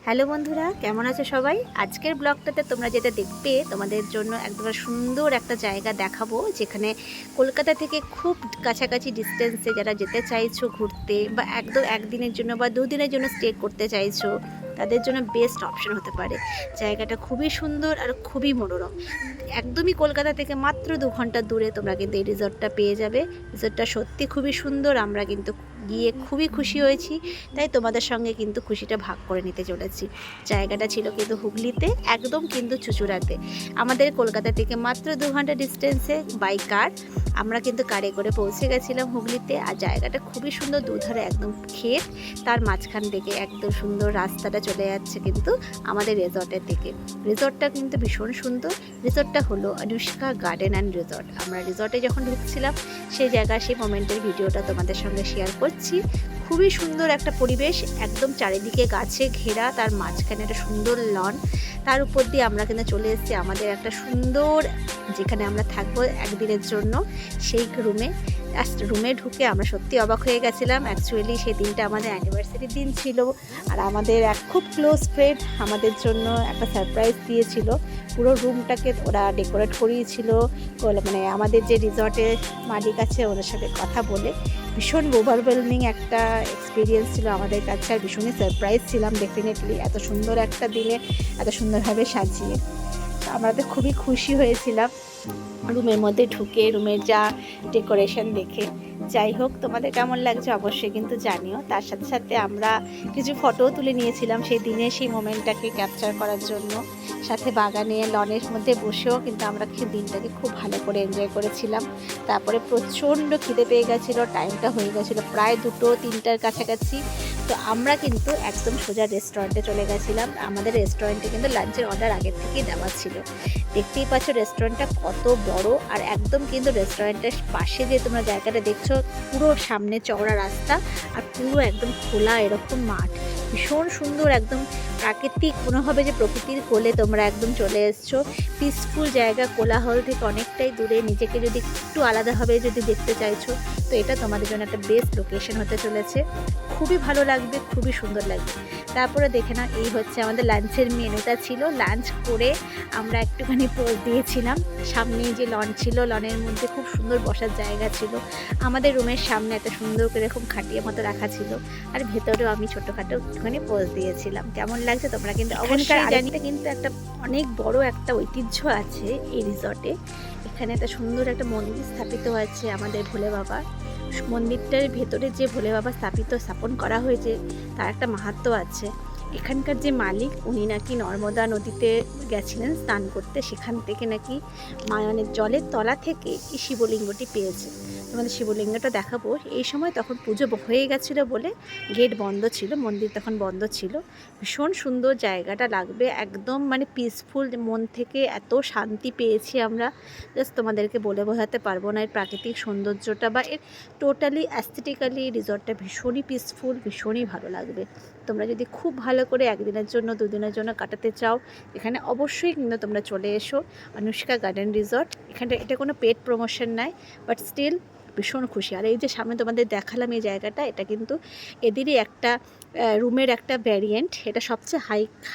Hello বন্ধুরা, কেমন আছো সবাই? আজকের ব্লগটাতে তোমরা যেটা দেখবে, তোমাদের জন্য একদম সুন্দর একটা জায়গা দেখাবো, যেখানে কলকাতা থেকে খুব কাছাকাছি ডিস্টেন্সে যারা যেতে চাইছো ঘুরতে, বা একদম একদিনের জন্য বা দুদিনের জন্য স্টে করতে চাইছো, তাদের জন্য বেস্ট অপশন হতে পারে। জায়গাটা খুবই সুন্দর আর খুবই মনোরম। একদমই কলকাতা থেকে মাত্র 2 ঘন্টা দূরে তোমরা কিন্তু এই রিসর্টটা পেয়ে যাবে। রিসর্টটা সত্যি খুবই সুন্দর, আমরা কিন্তু গিয়ে খুবই খুশি হয়েছি, তাই তোমাদের সঙ্গে কিন্তু খুশিটা ভাগ করে নিতে চলেছি। জায়গাটা ছিল কিন্তু হুগলিতে, একদম কিন্তু চুঁচুড়াতে। আমাদের কলকাতা থেকে মাত্র 2 ঘন্টা ডিস্টেন্সে বাই কার আমরা কিন্তু কারে করে পৌঁছে গেছিলাম হুগলিতে। আর জায়গাটা খুবই সুন্দর, দুধারে একদম ক্ষেত, তার মাঝখান থেকে একদম সুন্দর রাস্তাটা চলে যাচ্ছে কিন্তু আমাদের রিসর্টের দিকে। রিসর্টটা কিন্তু ভীষণ সুন্দর। রিসর্টটা হলো অনুষ্কা গার্ডেন অ্যান্ড রিসর্ট। আমরা রিসর্টে যখন ঢুকছিলাম সেই জায়গা, সেই মোমেন্টের ভিডিওটা তোমাদের সঙ্গে শেয়ার করছি। খুবই সুন্দর একটা পরিবেশ, একদম চারিদিকে গাছে ঘেরা, তার মাঝখানে একটা সুন্দর লন, তার উপর দিয়ে আমরা কিন্তু চলে এসেছি আমাদের একটা সুন্দর, যেখানে আমরা থাকবো একদিনের জন্য, সেই রুমে ঢুকে আমরা সত্যি অবাক হয়ে গেছিলাম। অ্যাকচুয়ালি সেই দিনটা আমাদের অ্যানিভার্সারির দিন ছিল, আর আমাদের এক খুব ক্লোজ ফ্রেন্ড আমাদের জন্য একটা সারপ্রাইজ দিয়েছিল। পুরো রুমটাকে ওরা ডেকোরেট করিয়েছিল, মানে আমাদের যে রিসর্টের মালিক আছে ওদের সাথে কথা বলে। ভীষণ ওভারওয়েলমিং একটা এক্সপিরিয়েন্স ছিল আমাদের কাছে, আর ভীষণই সারপ্রাইজ ছিলাম ডেফিনেটলি এত সুন্দর একটা দিনে এত সুন্দরভাবে সাজিয়ে। আমরা তো খুবই খুশি হয়েছিলাম রুমের মধ্যে ঢুকে, রুমের যা ডেকোরেশন দেখে। যাই হোক, তোমাদের কেমন লাগছে অবশ্যই কিন্তু জানিও। তার সাথে সাথে আমরা কিছু ফটোও তুলে নিয়েছিলাম সেই দিনে, সেই মোমেন্টটাকে ক্যাপচার করার জন্য। সাথে বাগানে লনের মধ্যে বসেও কিন্তু আমরা দিনটাকে খুব ভালো করে এনজয় করেছিলাম। তারপরে প্রচণ্ড খিদে পেয়ে গেছিলো, টাইমটা হয়ে গেছিলো প্রায় 2-3টার কাছাকাছি। তো আমরা কিন্তু একদম সোজা রেস্টুরেন্টে চলে গেছিলাম। আমাদের রেস্টুরেন্টে কিন্তু লাঞ্চের অর্ডার আগের থেকেই দেওয়া ছিল। দেখতেই পাচ্ছ রেস্টুরেন্টটা কত বড়, আর একদম কিন্তু রেস্টুরেন্টের পাশে যে তোমরা জায়গাটা দেখছো, পুরো সামনে চওড়া রাস্তা, আর পুরো একদম খোলা এরকম মাঠ। ভীষণ সুন্দর, একদম প্রাকৃতিক মনে হবে যে প্রকৃতির কোলে তোমরা একদম চলে এসছো। পিসফুল জায়গা, কোলাহল থেকে অনেকটাই দূরে, নিজেকে যদি একটু আলাদাভাবে যদি দেখতে চাইছো, তো এটা তোমাদের জন্য একটা বেস্ট লোকেশন হতে চলেছে। খুবই ভালো লাগবে, খুবই সুন্দর লাগবে। তারপরে দেখে না, এই হচ্ছে আমাদের লাঞ্চের মেনুটা ছিল। লাঞ্চ করে আমরা একটুখানি পোজ দিয়েছিলাম। সামনে যে লন ছিল, লনের মধ্যে খুব সুন্দর বসার জায়গা ছিল। আমাদের রুমের সামনে একটা সুন্দর করে এরকম খাটিয়া মতো রাখা ছিল, আর ভেতরেও আমি ছোটোখাটো একটুখানি পোজ দিয়েছিলাম। কেমন লাগছে তোমরা কিন্তু অবশ্যই জানিতে। কিন্তু একটা অনেক বড় একটা ঐতিহ্য আছে এই রিসর্টে। এখানে একটা সুন্দর একটা মন্দির স্থাপিত হয়েছে আমাদের ভোলে বাবা। মন্দিরটার ভেতরে যে ভোলে বাবা স্থাপন করা হয়েছে, তার একটা মাহাত্ম্য আছে। এখানকার যে মালিক, উনি নাকি নর্মদা নদীতে গেছিলেন স্নান করতে, সেখান থেকে নাকি মানে জলের তলা থেকে এই শিবলিঙ্গটি পেয়েছে। তোমাদের শিবলিঙ্গটা দেখাবো। এই সময় তখন পুজো হয়ে গেছিলো বলে গেট বন্ধ ছিল, মন্দির তখন বন্ধ ছিল। ভীষণ সুন্দর জায়গাটা লাগবে, একদম মানে পিসফুল, মন থেকে এত শান্তি পেয়েছি আমরা, জাস্ট তোমাদেরকে বলে বোঝাতে পারবো না। এর প্রাকৃতিক সৌন্দর্যটা বা এর টোটালি অ্যাস্থেটিক্যালি রিসর্টটা ভীষণই পিসফুল, ভীষণই ভালো লাগবে। তোমরা যদি খুব ভালো করে একদিনের জন্য দুদিনের জন্য কাটাতে চাও, এখানে অবশ্যই কিন্তু তোমরা চলে এসো অনুষ্কা গার্ডেন রিসর্ট। এটা কোনো পেড প্রমোশন নয়, বাট স্টিল ভীষণ খুশি। আর এই যে সামনে তোমাদের দেখালাম এই জায়গাটা, এটা কিন্তু এদেরই একটা রুমের একটা ভ্যারিয়েন্ট। এটা সবচেয়ে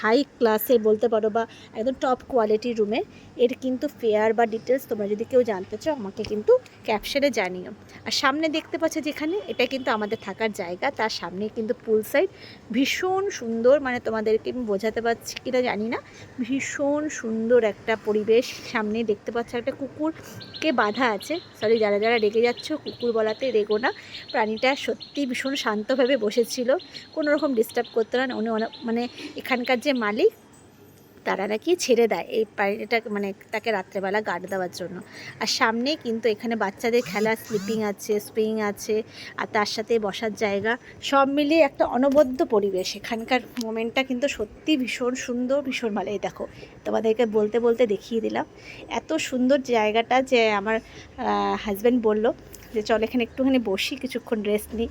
হাই ক্লাসে বলতে পারো, বা একদম টপ কোয়ালিটির রুমের। এর কিন্তু ফেয়ার বা ডিটেলস তোমরা যদি কেউ জানতে চাও, আমাকে কিন্তু ক্যাপশনে জানিও। আর সামনে দেখতে পাচ্ছ যেখানে, এটা কিন্তু আমাদের থাকার জায়গা, তার সামনে কিন্তু পুল সাইড। ভীষণ সুন্দর, মানে তোমাদেরকে আমি বোঝাতে পারছি কিনা জানি না, ভীষণ সুন্দর একটা পরিবেশ। সামনে দেখতে পাচ্ছ একটা কুকুরকে বাঁধা আছে। সরি, যারা যারা রেগে যাচ্ছ, কুকুর বলাতে রেগো না। প্রাণীটা সত্যি ভীষণ শান্তভাবে বসেছিল, কোনো রকম ডিস্টার্ব করতো না। উনি মানে এখানকার যে মালিক, তারা নাকি ছেড়ে দেয় এই প্রাণীটা, মানে তাকে রাত্রেবেলা গার্ড দেওয়ার জন্য। আর সামনে কিন্তু এখানে বাচ্চাদের খেলা স্লিপিং আছে, সুইং আছে, আর তার সাথে বসার জায়গা, সব মিলিয়ে একটা অনবদ্য পরিবেশ। এখানকার মোমেন্টটা কিন্তু সত্যি ভীষণ সুন্দর, ভীষণ ভালো। এই দেখো, তোমাদেরকে বলতে বলতে দেখিয়ে দিলাম এত সুন্দর জায়গাটা, যে আমার হাজব্যান্ড বলল যে চল এখানে একটুখানি বসি, কিছুক্ষণ রেস্ট নিই।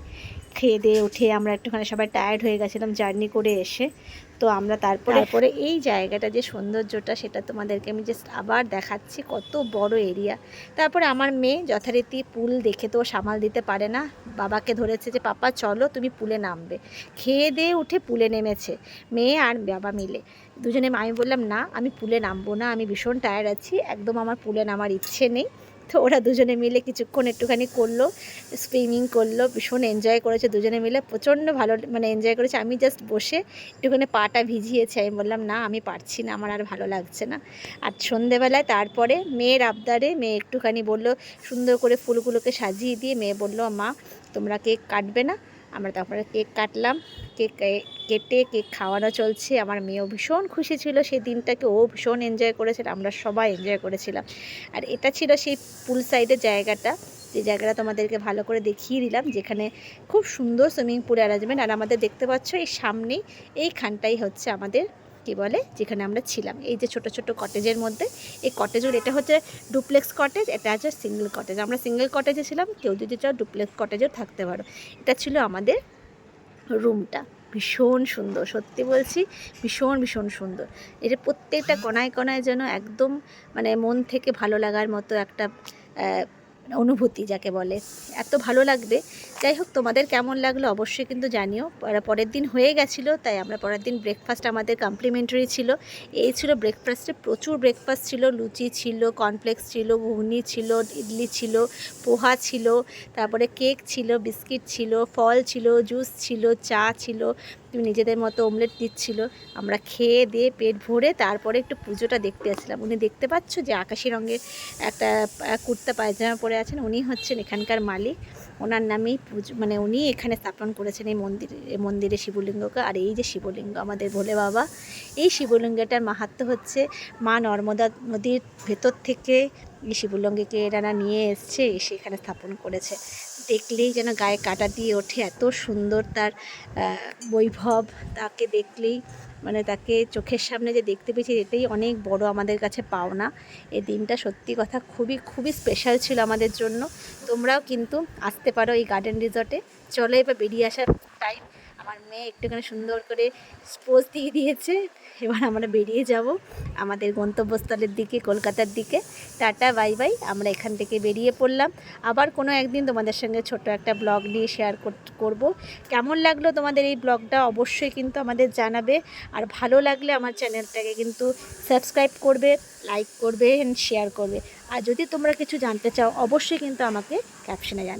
খেয়ে দিয়ে উঠে আমরা একটুখানি সবাই টায়ার্ড হয়ে গেছিলাম জার্নি করে এসে। তো আমরা তারপরে এই জায়গাটা যে সৌন্দর্যটা সেটা তোমাদেরকে আমি জাস্ট আবার দেখাচ্ছি, কত বড় এরিয়া। তারপরে আমার মেয়ে যথারীতি পুল দেখে তো সামাল দিতে পারে না, বাবাকে ধরেছে যে পাপা চলো তুমি পুলে নামবে। খেয়ে দিয়ে উঠে পুলে নেমেছে মেয়ে আর বাবা মিলে দুজনে। আমি বললাম না আমি পুলে নামবো না, আমি ভীষণ টায়ার্ড আছি, একদম আমার পুলে নামার ইচ্ছে নেই। তো ওরা দুজনে মিলে কিছুক্ষণ একটুখানি করলো, সুইমিং করলো, ভীষণ এনজয় করেছে দুজনে মিলে, প্রচণ্ড ভালো মানে এনজয় করেছে। আমি জাস্ট বসে একটুখানি পাটা ভিজিয়েছি, আমি বললাম না আমি পারছি না, আমার আর ভালো লাগছে না। আর সন্ধেবেলায় তারপরে মেয়ের আবদারে মেয়ে একটুখানি বললো, সুন্দর করে ফুলগুলোকে সাজিয়ে দিয়ে মেয়ে বললো মা তোমরা কেক কাটবে না? আমরা তারপরে কেক কাটলাম, কেক কেটে কেক খাওয়ানো চলছে। আমার মেয়েও ভীষণ খুশি ছিল সেই দিনটাকে, ও ভীষণ এনজয় করেছিল, আমরা সবাই এনজয় করেছিলাম। আর এটা ছিল সেই পুল সাইডের জায়গাটা, যে জায়গাটা তোমাদেরকে ভালো করে দেখিয়ে দিলাম, যেখানে খুব সুন্দর সুইমিং পুল অ্যারেঞ্জমেন্ট। আর আমাদের দেখতে পাচ্ছ এই সামনেই এইখানটাই হচ্ছে আমাদের কী বলে যেখানে আমরা ছিলাম, এই যে ছোট ছোট কটেজের মধ্যে, এই কটেজের এটা হচ্ছে ডুপ্লেক্স কটেজ, এটা হচ্ছে সিঙ্গেল কটেজ। আমরা সিঙ্গেল কটেজে ছিলাম, কেউ যদি চাও ডুপ্লেক্স কটেজেও থাকতে পারো। এটা ছিল আমাদের রুমটা, ভীষণ সুন্দর, সত্যি বলছি ভীষণ ভীষণ সুন্দর। এটা প্রত্যেকটা কোনায় কোনায় যেন একদম মানে মন থেকে ভালো লাগার মতো একটা অনুভূতি যাকে বলে, এত ভালো লাগবে। যাই হোক তোমাদের কেমন লাগলো অবশ্যই কিন্তু জানিও। পরের দিন হয়ে গেছিলো, তাই আমরা পরের দিন ব্রেকফাস্ট আমাদের কমপ্লিমেন্টারি ছিল। এই ছিল ব্রেকফাস্টে, প্রচুর ব্রেকফাস্ট ছিল, লুচি ছিল, কর্নফ্লেক্স ছিল, ঘুগনি ছিল, ইডলি ছিল, পোহা ছিল, তারপরে কেক ছিল, বিস্কিট ছিল, ফল ছিল, জুস ছিল, চা ছিল, নিজেদের মতো অমলেট দিচ্ছিল। আমরা খেয়ে দিয়ে পেট ভরে তারপরে একটু পুজোটা দেখতে আসলাম। উনি দেখতে পাচ্ছ যে আকাশি রঙের একটা কুর্তা পায়জামা পরে আছেন, উনি হচ্ছেন এখানকার মালিক। ওনার নামেই পুজো মানে উনি এখানে স্থাপন করেছেন এই মন্দিরে শিবলিঙ্গকে। আর এই যে শিবলিঙ্গ আমাদের ভোলে বাবা, এই শিবলিঙ্গটার মাহাত্ম্য হচ্ছে মা নর্মদা নদীর ভেতর থেকে এই শিবলিঙ্গকে এনারা নিয়ে এসছে, এসে এখানে স্থাপন করেছে। দেখলেই যেন গায়ে কাঁটা দিয়ে ওঠে, এত সুন্দর তার বৈভব। তাকে দেখলেই মানে তাকে চোখের সামনে যে দেখতে পেয়েছি এটাই অনেক বড় আমাদের কাছে পাওনা। এই দিনটা সত্যি কথা খুবই খুবই স্পেশাল ছিল আমাদের জন্য। তোমরাও কিন্তু আসতে পারো এই গার্ডেন রিসর্টে। চলো এবার বেরিয়ে আসার টাইম। আমার মেয়ে একটুখানি সুন্দর করে পোজ দিয়ে দিয়েছে, এবার আমরা বেরিয়ে যাব আমাদের গন্তব্যস্থলের দিকে, কলকাতার দিকে। টাটা বাই বাই, আমরা এখান থেকে বেরিয়ে পড়লাম। আবার কোনো একদিন তোমাদের সঙ্গে ছোট একটা ব্লগ নিয়ে শেয়ার করব। কেমন লাগলো তোমাদের এই ব্লগটা অবশ্যই কিন্তু আমাদের জানাবে। আর ভালো লাগলে আমার চ্যানেলটাকে কিন্তু সাবস্ক্রাইব করবে, লাইক করবে, শেয়ার করবে। আর যদি তোমরা কিছু জানতে চাও অবশ্যই কিন্তু আমাকে ক্যাপশনে জানাবে।